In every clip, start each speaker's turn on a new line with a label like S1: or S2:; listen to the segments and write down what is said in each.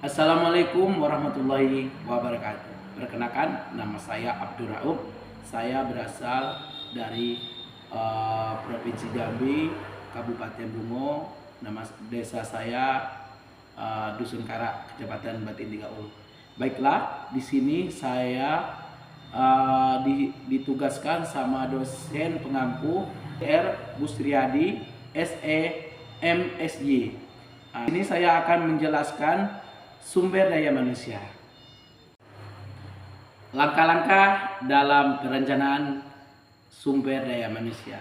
S1: Assalamualaikum warahmatullahi wabarakatuh. Perkenalkan, nama saya Abdul Rauf. Saya berasal dari Provinsi Jambi, Kabupaten Bungo. Nama desa saya Dusun Karak, Kecamatan Batin Tigaul. Baiklah, di sini saya ditugaskan sama dosen pengampu R. Busriadi, SE, MSy. Ini saya akan menjelaskan sumber daya manusia. Langkah-langkah dalam perencanaan sumber daya manusia.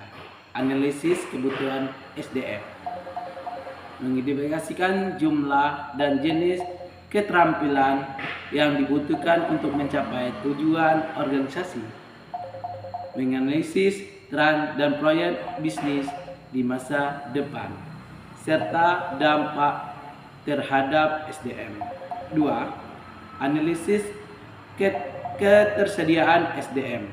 S1: Analisis kebutuhan SDM. Mengidentifikasikan jumlah dan jenis keterampilan yang dibutuhkan untuk mencapai tujuan organisasi. Menganalisis tren dan proyek bisnis di masa depan serta dampak terhadap SDM. 2. Analisis ketersediaan SDM.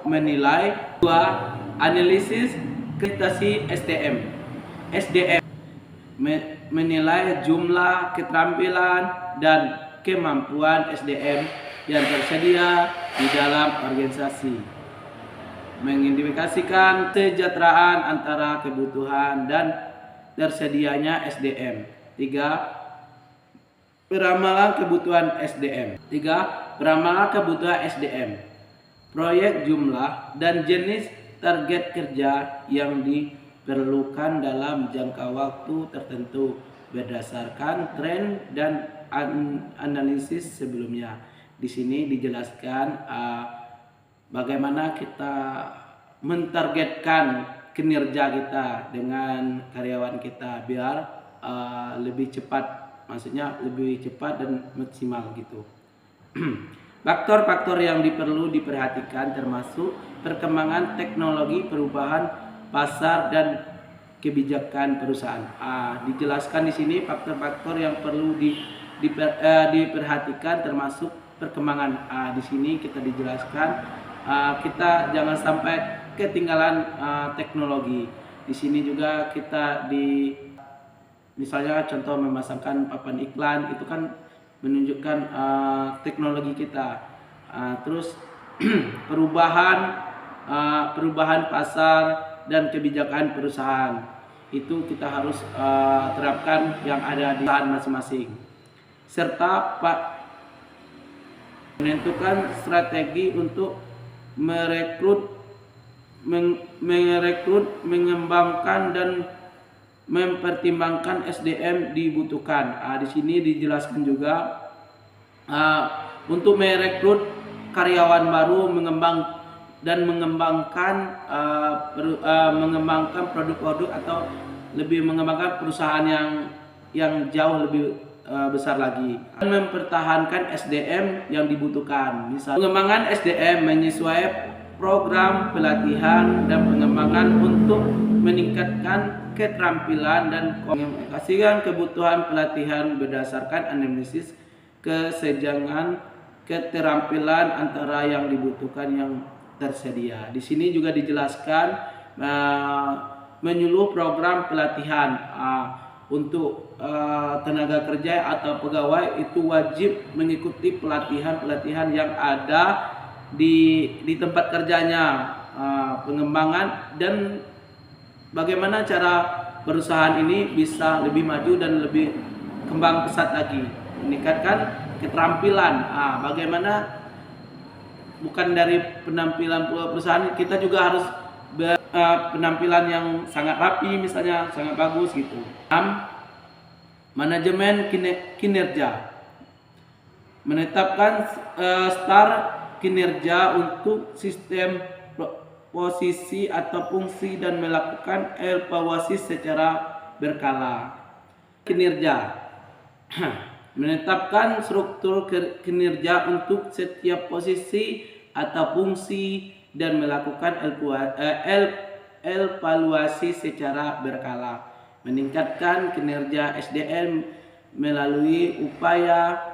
S1: Menilai. 2. Analisis kualitas SDM. Menilai jumlah keterampilan dan kemampuan SDM yang tersedia di dalam organisasi. Mengidentifikasikan kesejahteraan antara kebutuhan dan tersedianya SDM. 3. Peramalan kebutuhan SDM. Proyek, jumlah dan jenis target kerja yang diperlukan dalam jangka waktu tertentu berdasarkan tren dan analisis sebelumnya. Di sini dijelaskan bagaimana kita mentargetkan kinerja kita dengan karyawan kita biar lebih cepat, maksudnya lebih cepat dan maksimal gitu. Faktor-faktor yang perlu diperhatikan termasuk perkembangan teknologi, perubahan pasar dan kebijakan perusahaan. Dijelaskan di sini faktor-faktor yang perlu diperhatikan termasuk perkembangan. Di sini kita dijelaskan kita jangan sampai ketinggalan teknologi. Di sini juga kita misalnya contoh memasangkan papan iklan, itu kan menunjukkan teknologi kita. Terus perubahan pasar dan kebijakan perusahaan, itu kita harus terapkan yang ada di perusahaan masing-masing. Serta menentukan strategi untuk merekrut, mengembangkan dan mempertimbangkan SDM dibutuhkan. Di sini dijelaskan juga untuk merekrut karyawan baru, mengembangkan produk-produk atau lebih mengembangkan perusahaan yang jauh lebih besar lagi. Dan mempertahankan SDM yang dibutuhkan. Misal pengembangan SDM menyesuaikan program pelatihan dan pengembangan untuk meningkatkan keterampilan dan komunikasikan kebutuhan pelatihan berdasarkan analisis kesenjangan keterampilan antara yang dibutuhkan yang tersedia. Di sini juga dijelaskan menyuluh program pelatihan untuk tenaga kerja atau pegawai itu wajib mengikuti pelatihan yang ada di tempat kerjanya, pengembangan dan bagaimana cara perusahaan ini bisa lebih maju dan lebih kembang pesat lagi, meningkatkan keterampilan. Bagaimana bukan dari penampilan perusahaan, kita juga harus penampilan yang sangat rapi, misalnya sangat bagus gitu. 6. Manajemen kinerja. Menetapkan STAR kinerja untuk sistem posisi atau fungsi dan melakukan evaluasi secara berkala. Kinerja. Menetapkan struktur kinerja untuk setiap posisi atau fungsi dan melakukan evaluasi secara berkala. Meningkatkan kinerja SDM melalui upaya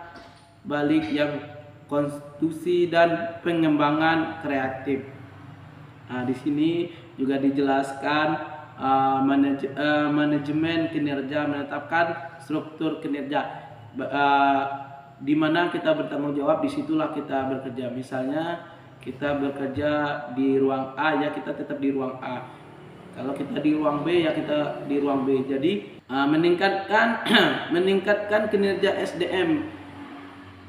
S1: balik yang konstitusi dan pengembangan kreatif. Di sini juga dijelaskan manajemen kinerja, menetapkan struktur kinerja. Di mana kita bertanggung jawab, disitulah kita bekerja. Misalnya kita bekerja di ruang A, ya kita tetap di ruang A. Kalau kita di ruang B, ya kita di ruang B. Jadi meningkatkan meningkatkan kinerja SDM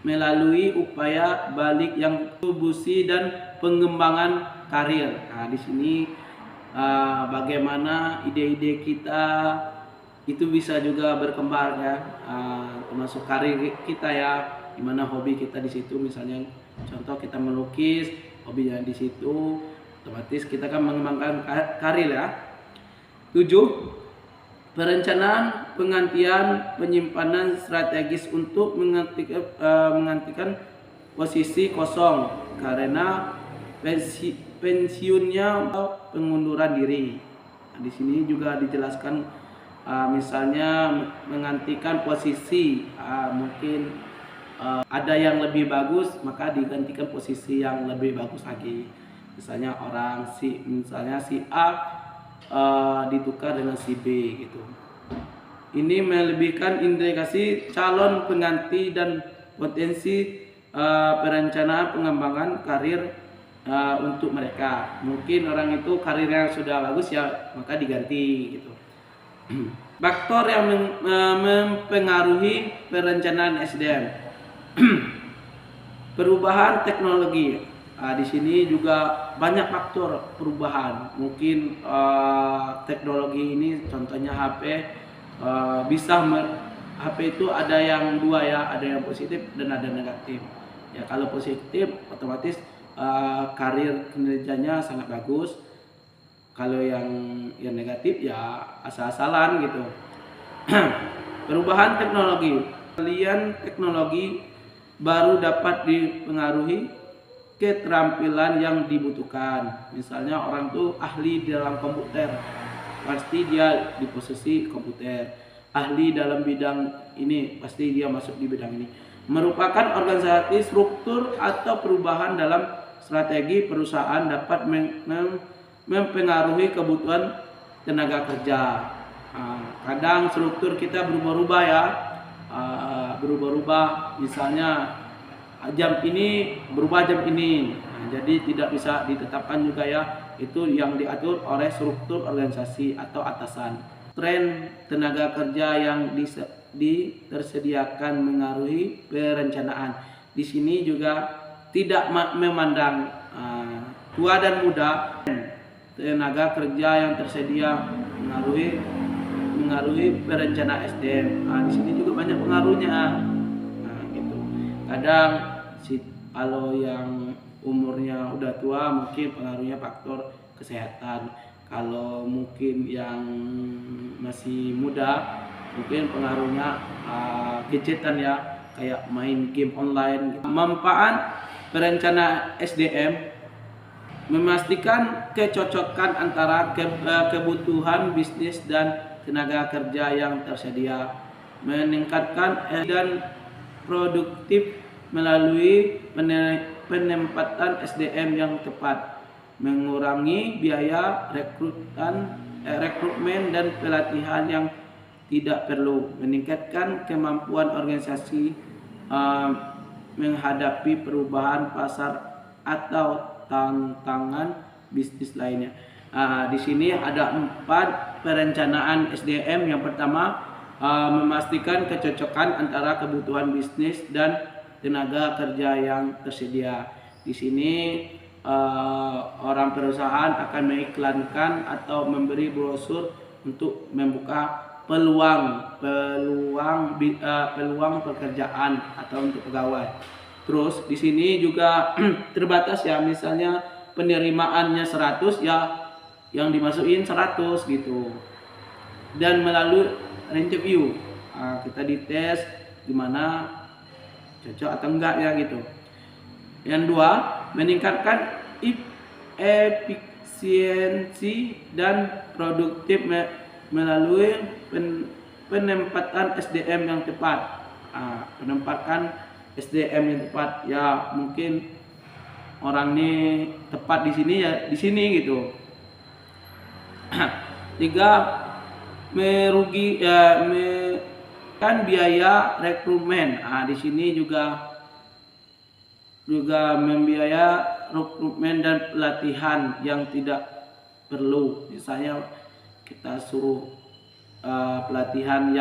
S1: melalui upaya balik yang kontribusi dan pengembangan karir. Nah, di sini bagaimana ide-ide kita itu bisa juga berkembang ya, termasuk karir kita ya, dimana hobi kita di situ. Misalnya contoh kita melukis, hobinya di situ, otomatis kita kan mengembangkan karir ya. 7. Perencanaan penggantian penyimpanan strategis untuk menggantikan posisi kosong karena pensiunnya atau pengunduran diri. Nah, di sini juga dijelaskan misalnya menggantikan posisi, mungkin ada yang lebih bagus maka digantikan posisi yang lebih bagus lagi. Misalnya misalnya si A ditukar dengan si B gitu. Ini melebihkan indikasi calon pengganti dan potensi perencanaan pengembangan karir untuk mereka. Mungkin orang itu karirnya sudah bagus ya, maka diganti gitu. Faktor yang mempengaruhi perencanaan SDM. Perubahan teknologi. Di sini juga banyak faktor perubahan. Mungkin teknologi ini contohnya HP, HP itu ada yang dua ya, ada yang positif dan ada negatif. Ya kalau positif otomatis karir kinerjanya sangat bagus. Kalau yang negatif ya asal-asalan gitu. Perubahan teknologi. Kalian teknologi baru dapat dipengaruhi keterampilan yang dibutuhkan. Misalnya orang tuh ahli dalam komputer, pasti dia di posisi komputer. Ahli dalam bidang ini, pasti dia masuk di bidang ini. Merupakan organisasi struktur atau perubahan dalam strategi perusahaan dapat mempengaruhi kebutuhan tenaga kerja. Kadang struktur kita berubah-ubah ya, berubah-ubah. Misalnya jam ini berubah jam ini, jadi tidak bisa ditetapkan juga ya. Itu yang diatur oleh struktur organisasi atau atasan. Tren tenaga kerja yang tersediakan mengaruhi perencanaan. Di sini juga tidak memandang tua dan muda. Tenaga kerja yang tersedia mengaruhi perencanaan SDM. Di sini juga banyak pengaruhnya. Gitu. Kadang kalau yang umurnya udah tua mungkin pengaruhnya faktor kesehatan. Kalau mungkin yang masih muda mungkin pengaruhnya gadgetan ya, kayak main game online. Manfaat perencanaan SDM memastikan kecocokan antara kebutuhan bisnis dan tenaga kerja yang tersedia, meningkatkan dan produktif melalui penempatan SDM yang tepat, mengurangi biaya rekrutmen dan pelatihan yang tidak perlu, meningkatkan kemampuan organisasi menghadapi perubahan pasar atau tantangan bisnis lainnya. Di sini ada 4 perencanaan SDM. Yang pertama, memastikan kecocokan antara kebutuhan bisnis dan tenaga kerja yang tersedia. Di sini orang perusahaan akan mengiklankan atau memberi brosur untuk membuka peluang pekerjaan atau untuk pegawai. Terus di sini juga terbatas ya, misalnya penerimaannya 100 ya, yang dimasukin 100 gitu. Dan melalui interview kita dites gimana cocok atau enggak ya gitu. Yang 2, meningkatkan efisiensi dan produktif melalui penempatan SDM yang tepat. Penempatan SDM yang tepat ya, mungkin orang ini tepat di sini ya di sini gitu. 3, Kan biaya rekrutmen. Di sini juga membiaya rekrutmen dan pelatihan yang tidak perlu. Misalnya kita suruh pelatihan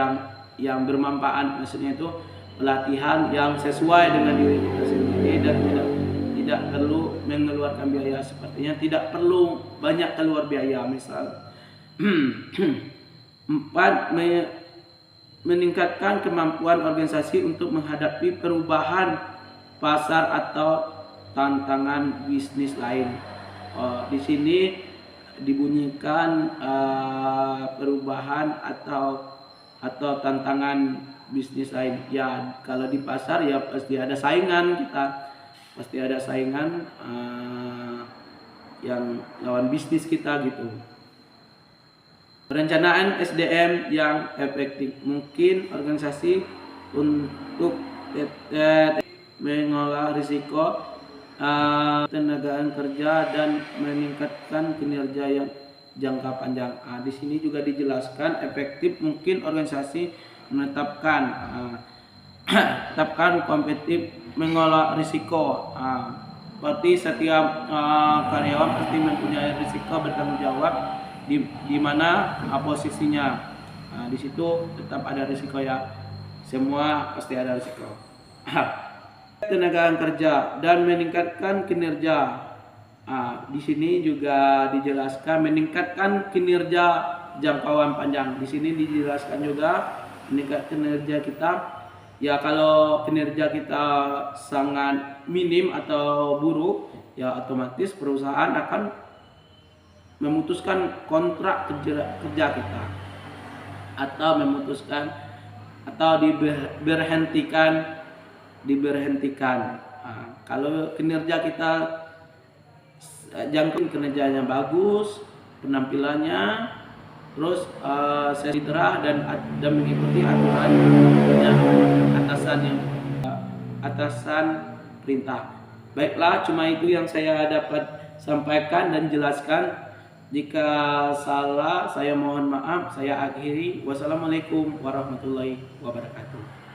S1: yang bermanfaat, maksudnya itu pelatihan yang sesuai dengan diri kita sendiri dan tidak perlu mengeluarkan biaya, sepertinya tidak perlu banyak keluar biaya. Misal 4, meningkatkan kemampuan organisasi untuk menghadapi perubahan pasar atau tantangan bisnis lain. Di sini dibunyikan perubahan atau tantangan bisnis lain. Ya, kalau di pasar ya pasti ada saingan yang lawan bisnis kita gitu. Perencanaan SDM yang efektif, mungkin organisasi untuk mengolah risiko tenaga kerja dan meningkatkan kinerja yang jangka panjang. Di sini juga dijelaskan efektif, mungkin organisasi menetapkan kompetitif, mengolah risiko. Berarti setiap karyawan pasti mempunyai risiko, bertanggung jawab di mana posisinya. Di situ tetap ada risiko ya. Semua pasti ada risiko. Tenaga kerja dan meningkatkan kinerja. Di sini juga dijelaskan meningkatkan kinerja jangkauan panjang. Di sini dijelaskan juga meningkatkan kinerja kita. Ya, kalau kinerja kita sangat minim atau buruk, ya otomatis perusahaan akan memutuskan kontrak kerja kita, atau diberhentikan. Kalau kinerja kita jangkauan kinerjanya bagus, penampilannya, terus sejahtera dan mengikuti aturan atasan perintah. Baiklah, cuma itu yang saya dapat sampaikan dan jelaskan. Jika salah, saya mohon maaf. Saya akhiri. Wassalamualaikum warahmatullahi wabarakatuh.